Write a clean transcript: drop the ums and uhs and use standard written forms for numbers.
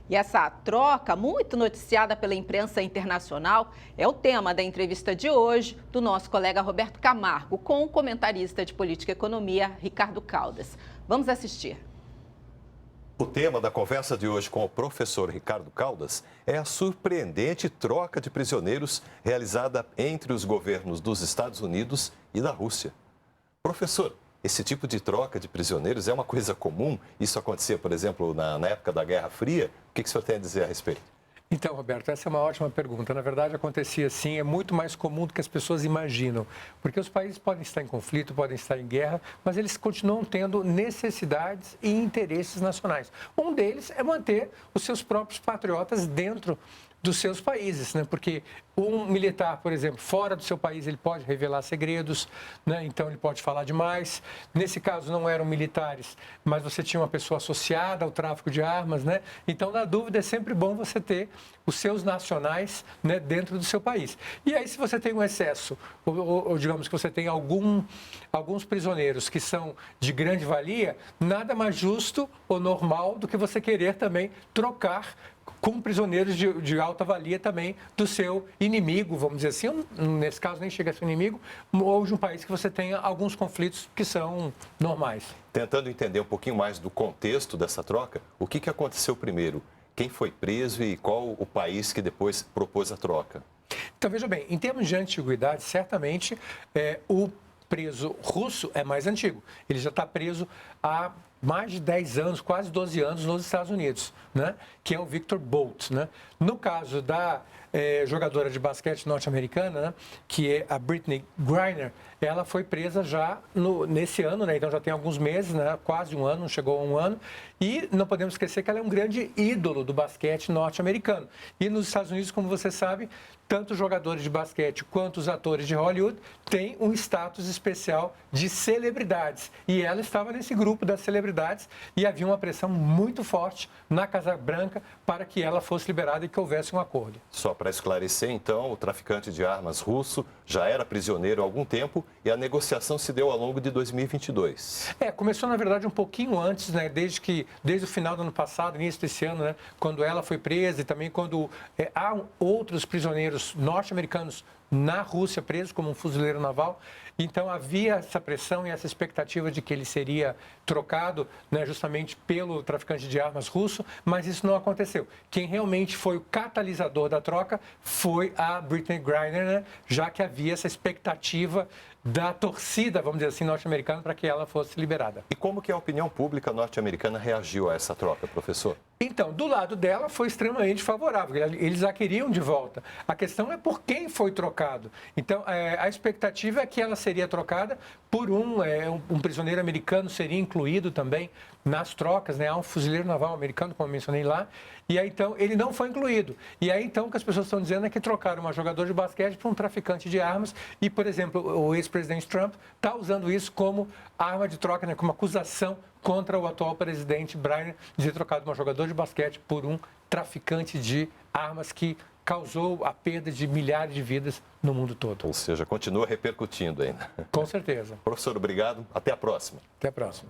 E essa troca, muito noticiada pela imprensa internacional, é o tema da entrevista de hoje do nosso colega Roberto Camargo com o comentarista de política e economia, Ricardo Caldas. Vamos assistir. O tema da conversa de hoje com o professor Ricardo Caldas é a surpreendente troca de prisioneiros realizada entre os governos dos Estados Unidos e da Rússia. Professor, esse tipo de troca de prisioneiros é uma coisa comum? Isso acontecia, por exemplo, na época da Guerra Fria? O que o senhor tem a dizer a respeito? Então, Roberto, essa é uma ótima pergunta. Na verdade, acontecia assim, é muito mais comum do que as pessoas imaginam. Porque os países podem estar em conflito, podem estar em guerra, mas eles continuam tendo necessidades e interesses nacionais. Um deles é manter os seus próprios patriotas dentro dos seus países, né? Porque um militar, por exemplo, fora do seu país, ele pode revelar segredos, né? Então ele pode falar demais. Nesse caso, não eram militares, mas você tinha uma pessoa associada ao tráfico de armas, né? Então, na dúvida, é sempre bom você ter os seus nacionais, né, dentro do seu país. E aí, se você tem um excesso, ou digamos que você tem alguns prisioneiros que são de grande valia, nada mais justo ou normal do que você querer também trocar com prisioneiros de alta valia também do seu inimigo, vamos dizer assim, nesse caso nem chega a ser um inimigo, ou de um país que você tenha alguns conflitos que são normais. Tentando entender um pouquinho mais do contexto dessa troca, o que aconteceu primeiro? Quem foi preso e qual o país que depois propôs a troca? Então, veja bem, em termos de antiguidade, certamente o preso russo é mais antigo. Ele já está preso há mais de 10 anos, quase 12 anos nos Estados Unidos, né? Que é o Victor Bout, né? No caso da jogadora de basquete norte-americana, né? Que é a Brittney Griner, ela foi presa já nesse ano, né? Então já tem alguns meses, né? Quase um ano, não chegou a um ano. E não podemos esquecer que ela é um grande ídolo do basquete norte-americano. E nos Estados Unidos, como você sabe, tanto os jogadores de basquete quanto os atores de Hollywood têm um status especial de celebridades. E ela estava nesse grupo das celebridades e havia uma pressão muito forte na Casa Branca para que ela fosse liberada e que houvesse um acordo. Só para esclarecer, então, o traficante de armas russo já era prisioneiro há algum tempo e a negociação se deu ao longo de 2022. Começou, na verdade, um pouquinho antes, né? Desde o final do ano passado, início desse ano, né? Quando ela foi presa e também quando há outros prisioneiros norte-americanos na Rússia presos como um fuzileiro naval. Então, havia essa pressão e essa expectativa de que ele seria trocado, né, justamente pelo traficante de armas russo, mas isso não aconteceu. Quem realmente foi o catalisador da troca foi a Brittney Griner, né, já que havia essa expectativa da torcida, vamos dizer assim, norte-americana, para que ela fosse liberada. E como que a opinião pública norte-americana reagiu a essa troca, professor? Então, do lado dela foi extremamente favorável, eles a queriam de volta. A questão é por quem foi trocado. Então, a expectativa é que ela seria trocada por um prisioneiro americano, seria incluído também nas trocas, né? Há um fuzileiro naval americano, como eu mencionei lá, e aí então ele não foi incluído. E aí então o que as pessoas estão dizendo é que trocaram uma jogadora de basquete por um traficante de armas e, por exemplo, o ex-presidente Trump está usando isso como arma de troca, né? Como acusação contra o atual presidente Biden de ter trocado uma jogadora de basquete por um traficante de armas que causou a perda de milhares de vidas no mundo todo. Ou seja, continua repercutindo ainda. Com certeza. Professor, obrigado. Até a próxima. Até a próxima.